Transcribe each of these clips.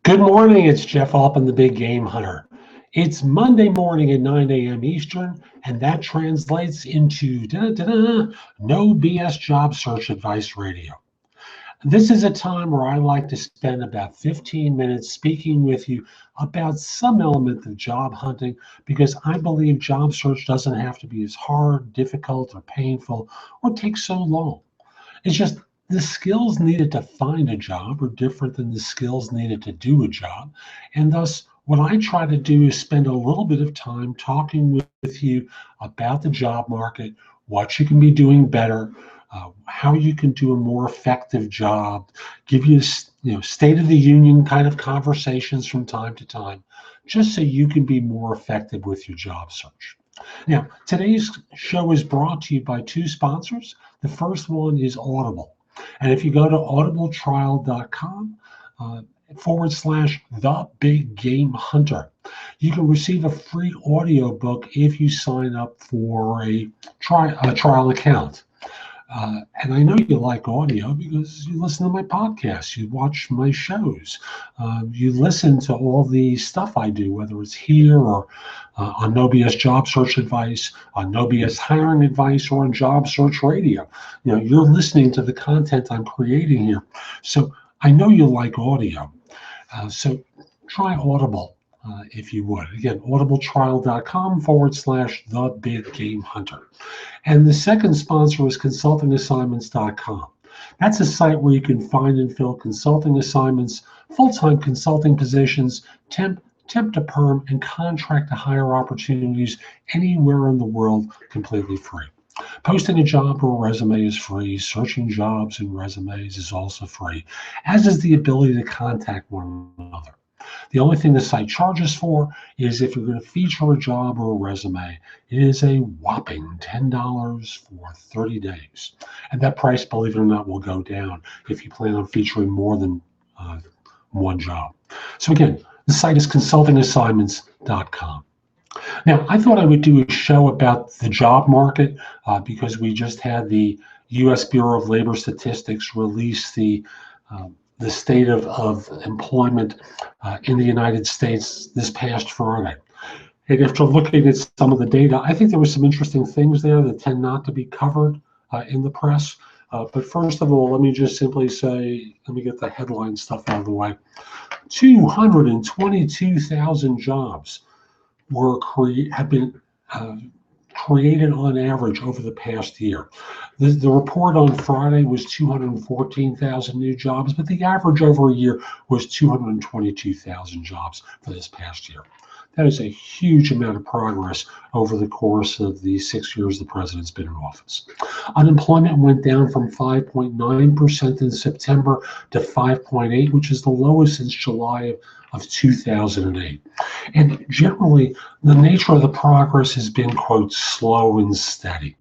Good morning, it's Jeff Altman, the Big Game Hunter. It's Monday morning at 9 a.m. Eastern, and that translates into no BS job search advice radio. This is a time where I like to spend about 15 minutes speaking with you about some element of job hunting because I believe job search doesn't have to be as hard, difficult, or painful, or take so long. It's just the skills needed to find a job are different than the skills needed to do a job. And thus, what I try to do is spend a little bit of time talking with you about the job market, what you can be doing better, how you can do a more effective job, give you, state of the union kind of conversations from time to time, just so you can be more effective with your job search. Now, today's show is brought to you by two sponsors. The first one is Audible. And if you go to audibletrial.com /the Big Game Hunter, you can receive a free audiobook if you sign up for a trial account. And I know you like audio because you listen to my podcasts, you watch my shows, you listen to all the stuff I do, whether it's here or on No BS Job Search Advice, on No BS Hiring Advice, or on Job Search Radio. You're listening to the content I'm creating here. So I know you like audio. So try Audible. If you would. Again, audibletrial.com /the Big Game Hunter. And the second sponsor is consultingassignments.com. That's a site where you can find and fill consulting assignments, full-time consulting positions, temp to perm, and contract to hire opportunities anywhere in the world completely free. Posting a job or a resume is free. Searching jobs and resumes is also free, as is the ability to contact one another. The only thing the site charges for is if you're going to feature a job or a resume. It is a whopping $10 for 30 days. And that price, believe it or not, will go down if you plan on featuring more than one job. So again, the site is consultingassignments.com. Now, I thought I would do a show about the job market because we just had the U.S. Bureau of Labor Statistics release the state of employment in the United States this past Friday. And after looking at some of the data, I think there were some interesting things there that tend not to be covered in the press. But first of all, let me just simply say, let me get the headline stuff out of the way. 222,000 jobs have been created on average over the past year. The report on Friday was 214,000 new jobs, but the average over a year was 222,000 jobs for this past year. That is a huge amount of progress over the course of the 6 years the president's been in office. Unemployment went down from 5.9% in September to 5.8%, which is the lowest since July of 2008. And generally, the nature of the progress has been, quote, slow and steady.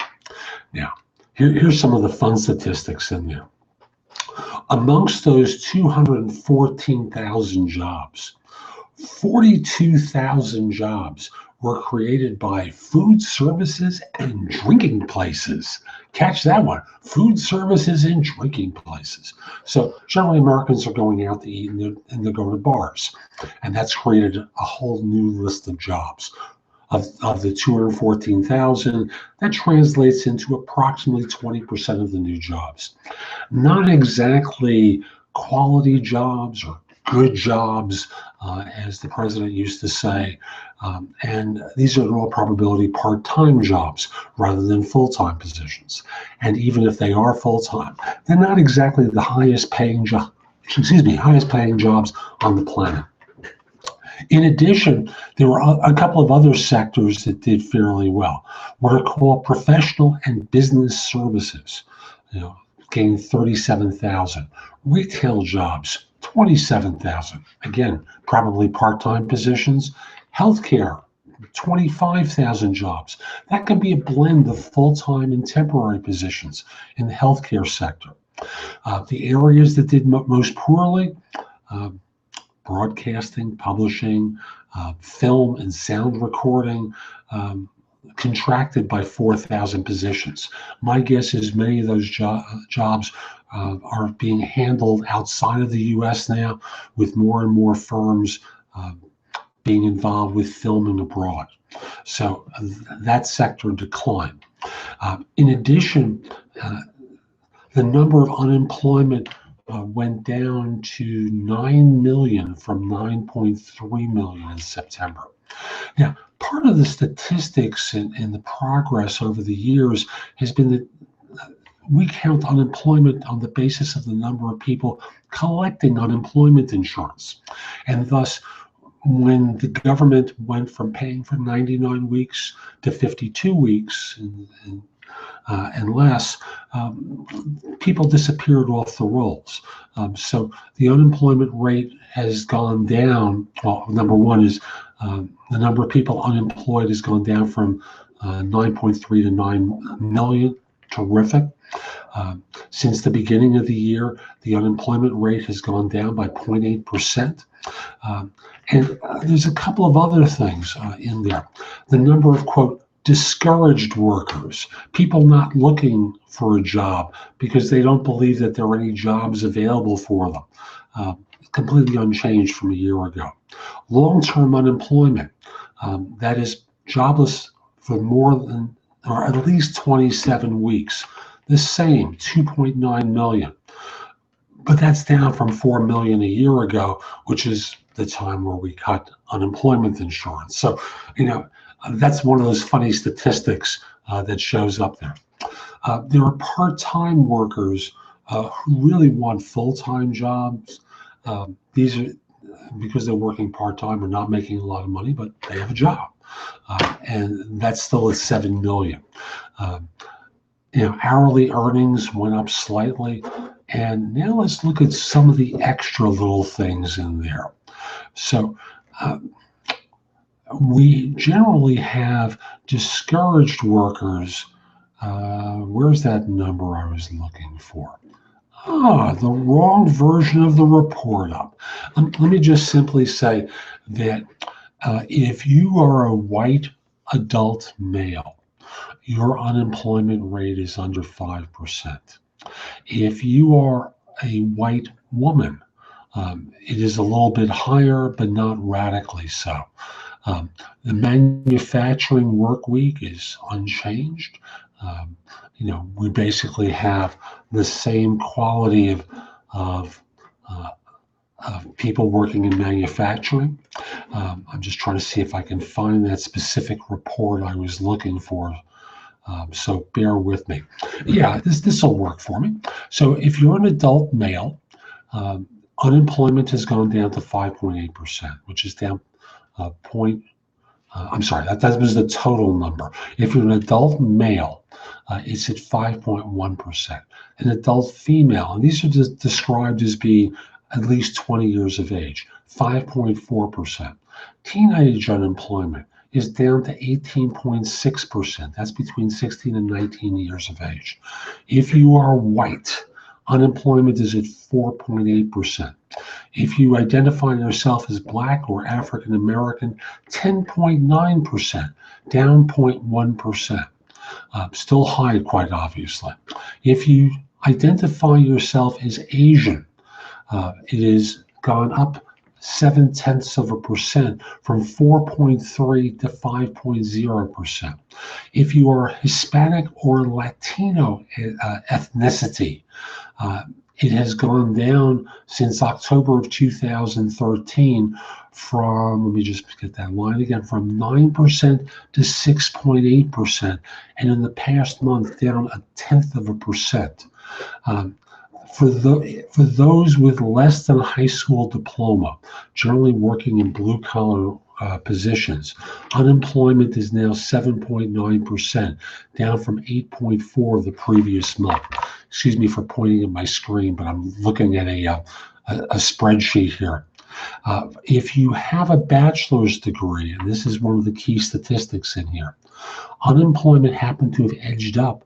Now, here's some of the fun statistics in there. Amongst those 214,000 jobs, 42,000 jobs were created by food services and drinking places. Catch that one, food services and drinking places. So generally Americans are going out to eat and they go to bars. And that's created a whole new list of jobs. Of the 214,000, that translates into approximately 20% of the new jobs. Not exactly quality jobs or good jobs, as the president used to say. And these are in all probability part-time jobs rather than full-time positions. And even if they are full-time, they're not exactly the highest paying jobs on the planet. In addition, there were a couple of other sectors that did fairly well. What are called professional and business services, gained 37,000. Retail jobs, 27,000. Again, probably part-time positions. Healthcare, 25,000 jobs. That can be a blend of full-time and temporary positions in the healthcare sector. The areas that did most poorly, broadcasting, publishing, film and sound recording, contracted by 4,000 positions. My guess is many of those jobs are being handled outside of the U.S. now, with more and more firms being involved with filming abroad. So that sector declined. In addition, the number of unemployment went down to 9 million from 9.3 million in September. Now, part of the statistics and the progress over the years has been that we count unemployment on the basis of the number of people collecting unemployment insurance. And thus, when the government went from paying for 99 weeks to 52 weeks and less, people disappeared off the rolls. So the unemployment rate has gone down. Well, number one is the number of people unemployed has gone down from 9.3 to 9 million. Terrific. Since the beginning of the year, the unemployment rate has gone down by 0.8%. And there's a couple of other things in there. The number of, quote, discouraged workers, people not looking for a job because they don't believe that there are any jobs available for them, completely unchanged from a year ago. Long-term unemployment, that is jobless for more than or at least 27 weeks, the same, 2.9 million. But that's down from 4 million a year ago, which is the time where we cut unemployment insurance. So, that's one of those funny statistics that shows up there. There are part-time workers who really want full-time jobs. These are because they're working part-time or not making a lot of money, but they have a job. And that's still at 7 million. Hourly earnings went up slightly. And now let's look at some of the extra little things in there. So we generally have discouraged workers. Where's that number I was looking for? The wrong version of the report up. Let me just simply say that if you are a white adult male, your unemployment rate is under 5%. If you are a white woman, it is a little bit higher, but not radically so. The manufacturing work week is unchanged. We basically have the same quality of people working in manufacturing. I'm just trying to see if I can find that specific report I was looking for. So bear with me. Yeah, this will work for me. So if you're an adult male, unemployment has gone down to 5.8%, which is down I'm sorry, that was the total number. If you're an adult male, it's at 5.1%. An adult female, and these are described as being at least 20 years of age, 5.4%. Teenage unemployment is down to 18.6%. That's between 16 and 19 years of age. If you are white, unemployment is at 4.8%. If you identify yourself as Black or African American, 10.9%, down 0.1%. Still high, quite obviously. If you identify yourself as Asian, it has gone up 0.7% from 4.3 to 5.0%. If you are Hispanic or Latino ethnicity, it has gone down since October of 2013 from, let me just get that line again, from 9% to 6.8%. And in the past month, down 0.1%. For those with less than a high school diploma, generally working in blue-collar positions, unemployment is now 7.9%, down from 8.4% the previous month. Excuse me for pointing at my screen, but I'm looking at a spreadsheet here. If you have a bachelor's degree, and this is one of the key statistics in here, unemployment happened to have edged up,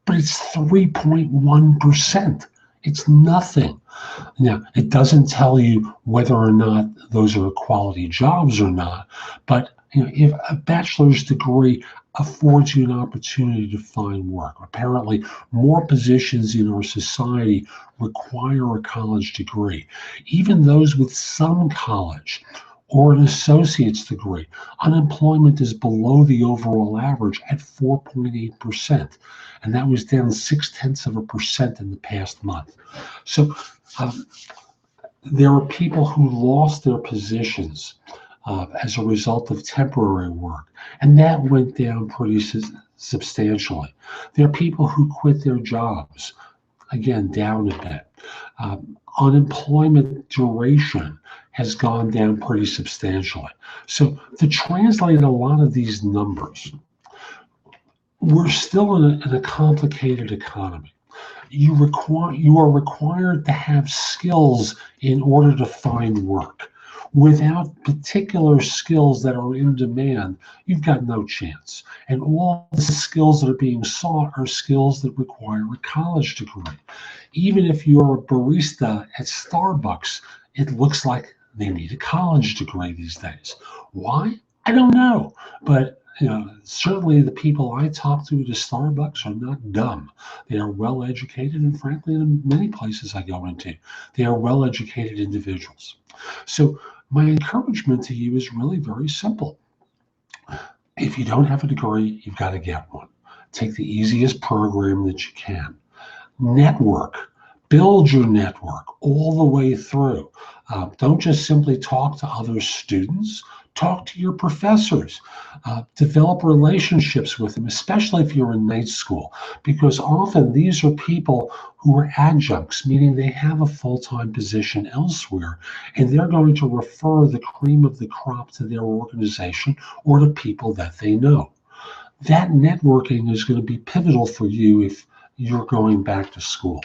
but it's 3.1%. It's nothing. Now, it doesn't tell you whether or not those are quality jobs or not, but if a bachelor's degree affords you an opportunity to find work, apparently more positions in our society require a college degree. Even those with some college or an associate's degree, unemployment is below the overall average at 4.8%. And that was down 0.6% in the past month. So um, there are people who lost their positions as a result of temporary work, and that went down pretty substantially. There are people who quit their jobs, again, down a bit. Unemployment duration has gone down pretty substantially. So to translate a lot of these numbers, we're still in a complicated economy. You are required to have skills in order to find work. Without particular skills that are in demand, you've got no chance. And all the skills that are being sought are skills that require a college degree. Even if you're a barista at Starbucks, it looks like they need a college degree these days. Why? I don't know. But certainly the people I talk to at Starbucks are not dumb. They are well educated, and frankly, in many places I go into, they are well educated individuals. So my encouragement to you is really very simple. If you don't have a degree, you've got to get one. Take the easiest program that you can. Network. Build your network all the way through. Don't just simply talk to other students. Talk to your professors. Develop relationships with them, especially if you're in night school, because often these are people who are adjuncts, meaning they have a full-time position elsewhere, and they're going to refer the cream of the crop to their organization or to people that they know. That networking is going to be pivotal for you if you're going back to school.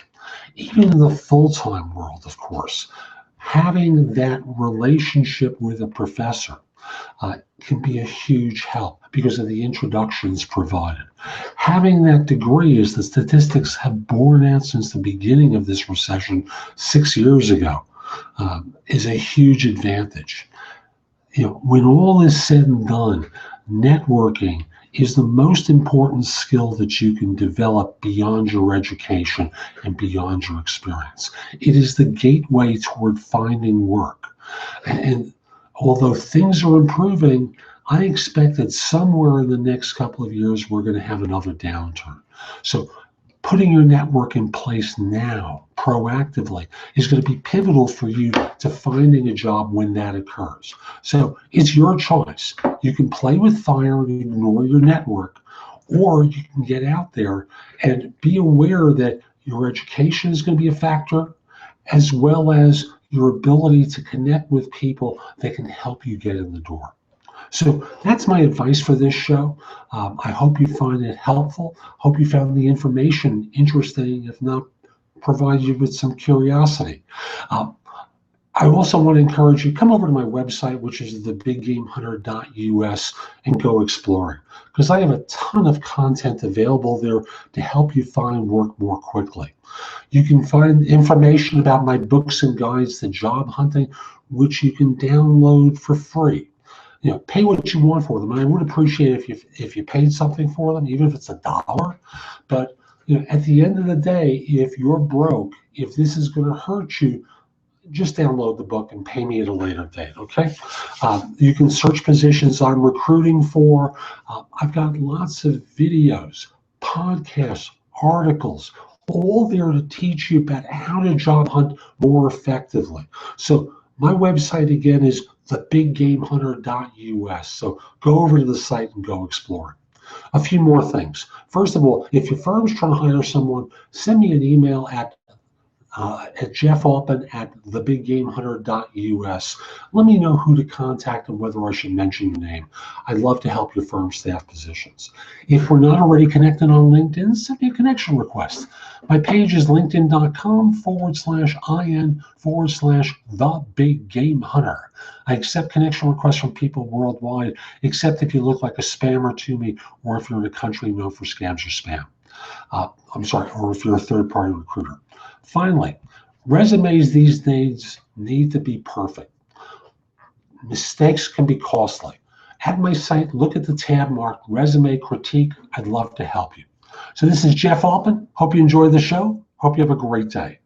Even in the full-time world, of course, having that relationship with a professor can be a huge help because of the introductions provided. Having that degree, as the statistics have borne out since the beginning of this recession 6 years ago, is a huge advantage. When all is said and done, networking is the most important skill that you can develop beyond your education and beyond your experience. It is the gateway toward finding work. And although things are improving, I expect that somewhere in the next couple of years, we're going to have another downturn. So putting your network in place now, proactively, is going to be pivotal for you to finding a job when that occurs. So it's your choice. You can play with fire and ignore your network, or you can get out there and be aware that your education is going to be a factor, as well as your ability to connect with people that can help you get in the door. So that's my advice for this show. I hope you find it helpful. Hope you found the information interesting, if not provide you with some curiosity. I also want to encourage you, come over to my website, which is thebiggamehunter.us, and go exploring, because I have a ton of content available there to help you find work more quickly. You can find information about my books and guides to job hunting, which you can download for free. Pay what you want for them. And I would appreciate if you paid something for them, even if it's $1. But at the end of the day, if you're broke, if this is going to hurt you, just download the book and pay me at a later date, okay? You can search positions I'm recruiting for. I've got lots of videos, podcasts, articles, all there to teach you about how to job hunt more effectively. So my website, again, is thebiggamehunter.us. So go over to the site and go explore. A few more things. First of all, if your firm's trying to hire someone, send me an email at jeffaltman@thebiggamehunter.us. Let me know who to contact and whether I should mention your name. I'd love to help your firm staff positions. If we're not already connected on LinkedIn, send me a connection request. My page is linkedin.com/IN/thebiggamehunter. I accept connection requests from people worldwide, except if you look like a spammer to me, or if you're in a country known for scams or spam. Or if you're a third-party recruiter. Finally, resumes these days need to be perfect. Mistakes can be costly. At my site, look at the tab marked Resume Critique. I'd love to help you. So this is Jeff Altman. Hope you enjoyed the show. Hope you have a great day.